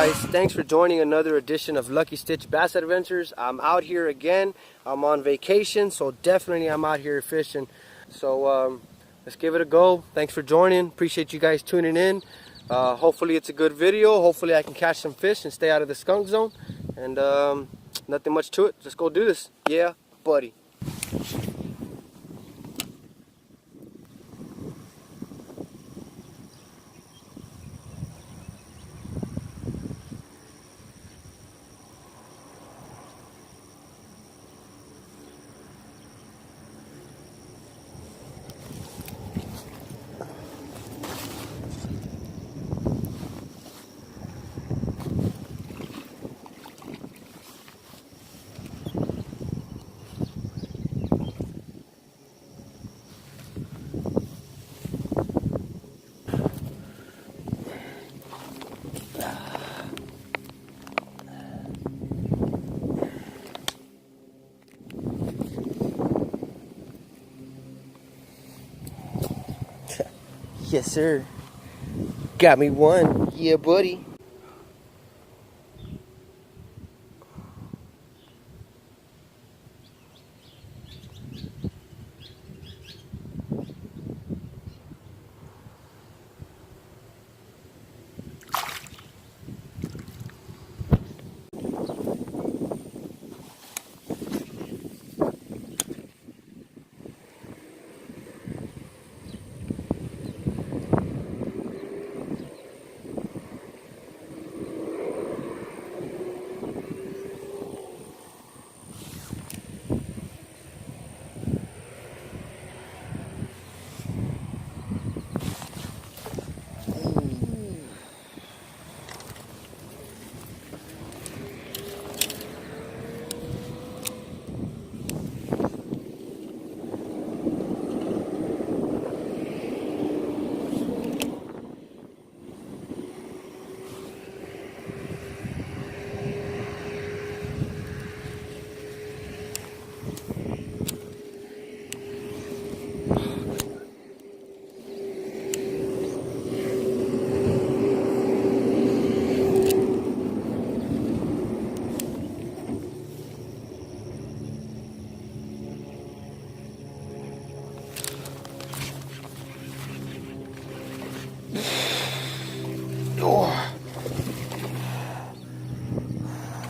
guys, thanks for joining another edition of Lucky Stitch Bass Adventures. I'm out here again. I'm on vacation, so definitely I'm out here fishing. So let's give it a go. Thanks for joining. Appreciate you guys tuning in. Hopefully it's a good video. Hopefully I can catch some fish and stay out of the skunk zone. And nothing much to it. Let's go do this. Yeah, buddy. Yes, sir. Got me one. Yeah, buddy.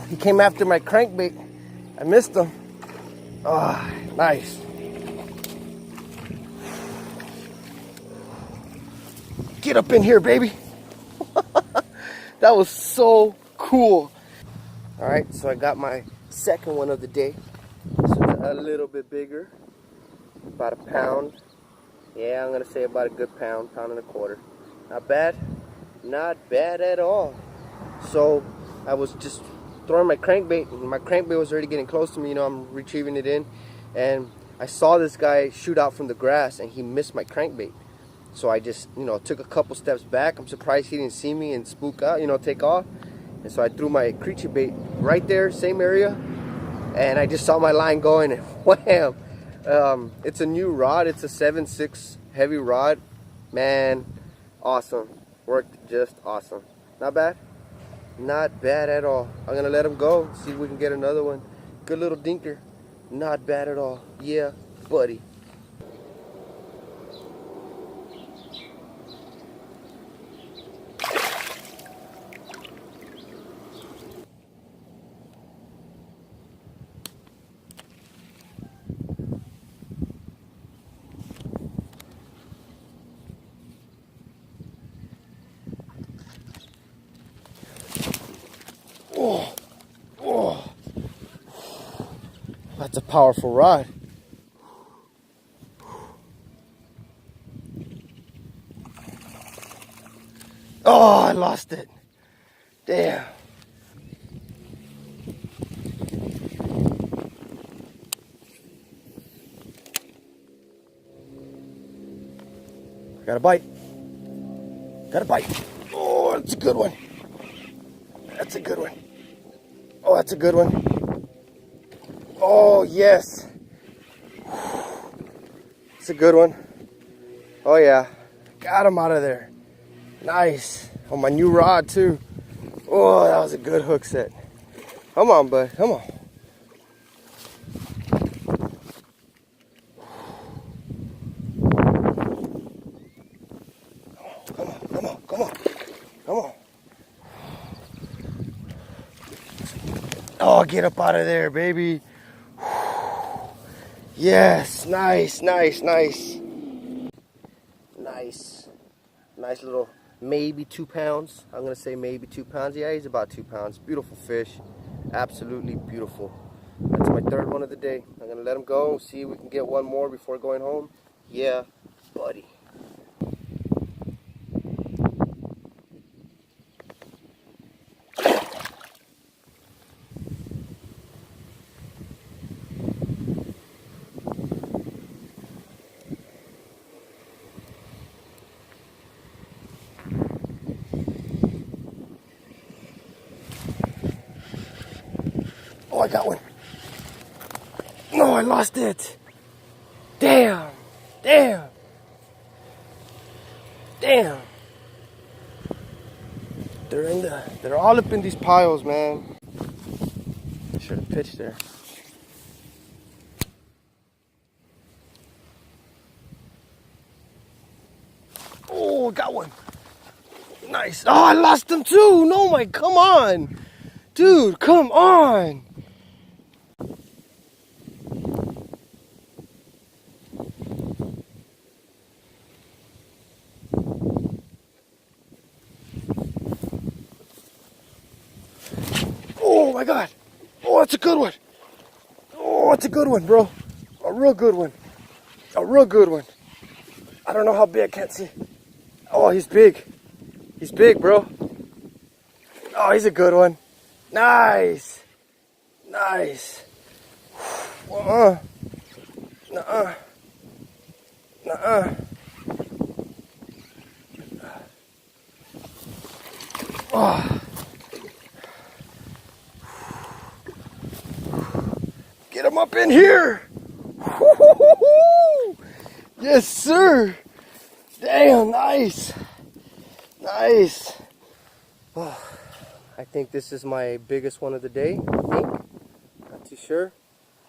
He came after my crankbait. I missed him. Oh, nice. Get up in here, baby. That was so cool. All right, so I got my second one of the day. This one's a little bit bigger, about a pound. Yeah, I'm gonna say about a good pound, pound and a quarter. Not bad, not bad at all. So I was just throwing my crankbait, and my crankbait was already getting close to me. You know, I'm retrieving it in, and I saw this guy shoot out from the grass, and he missed my crankbait. So I just, you know, took a couple steps back. I'm surprised he didn't see me and spook out, you know, take off. And so I threw my creature bait right there, same area, and I just saw my line going, and wham! It's a new rod. It's a 7.6 heavy rod. Man, awesome. Worked just awesome. Not bad. Not bad at all. I'm gonna let him go, see if we can get another one. Good little dinker. Not bad at all. Yeah, buddy. Oh, oh, that's a powerful rod. Oh, I lost it. Damn. Got a bite. Got a bite. Oh, that's a good one. That's a good one. Oh, that's a good one. Oh, yes. It's a good one. Oh, yeah. Got him out of there. Nice. On my new rod, too. Oh, that was a good hook set. Come on, bud. Come on. Come on. Come on. Come on. Oh, get up out of there, baby. Yes. Nice, nice, nice. Nice. Nice little maybe 2 pounds. I'm going to say maybe 2 pounds. Yeah, he's about 2 pounds. Beautiful fish. Absolutely beautiful. That's my third one of the day. I'm going to let him go. See if we can get one more before going home. Yeah, buddy. Oh, I got one. No, I lost it. Damn. Damn. Damn. They're all up in these piles, man. Should have pitched there. Oh, got one. Nice. Oh, I lost them too. No, my, come on. Dude, come on. Oh my God. Oh, that's a good one. Oh, that's a good one, bro. A real good one. A real good one. I don't know how big, I can't see. Oh, he's big. He's big, bro. Oh, he's a good one. Nice. Nice. Nuh-uh. Nuh-uh. Nuh-uh. Oh. Get him up in here. Yes, sir. Damn, nice. Nice. Oh, I think this is my biggest one of the day. I think. Not too sure.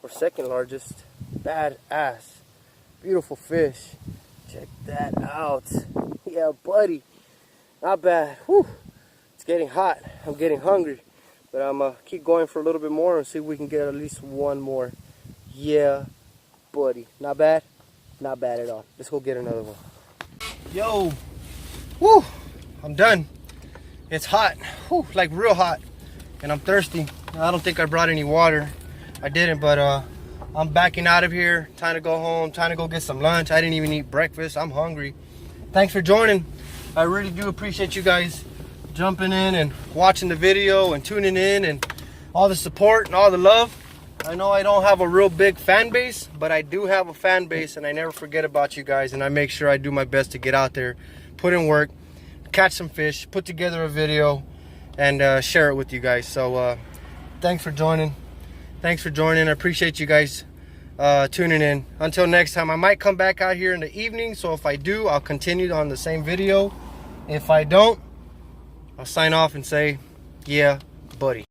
Or second largest. Badass. Beautiful fish. Check that out. Yeah, buddy. Not bad. Whew. It's getting hot. I'm getting hungry. But I'm going to keep going for a little bit more and see if we can get at least one more. Yeah, buddy. Not bad? Not bad at all. Let's go get another one. Yo. Woo. I'm done. It's hot. Whew, like real hot. And I'm thirsty. I don't think I brought any water. I didn't, but I'm backing out of here. Time to go home. Time to go get some lunch. I didn't even eat breakfast. I'm hungry. Thanks for joining. I really do appreciate you guys jumping in and watching the video and tuning in and all the support and all the love. I know I don't have a real big fan base, but I do have a fan base, and I never forget about you guys, and I make sure I do my best to get out there, put in work, catch some fish, put together a video, and share it with you guys. So thanks for joining. Thanks for joining. I appreciate you guys tuning in. Until next time, I might come back out here in the evening, so if I do, I'll continue on the same video. If I don't, I'll sign off and say, yeah, buddy.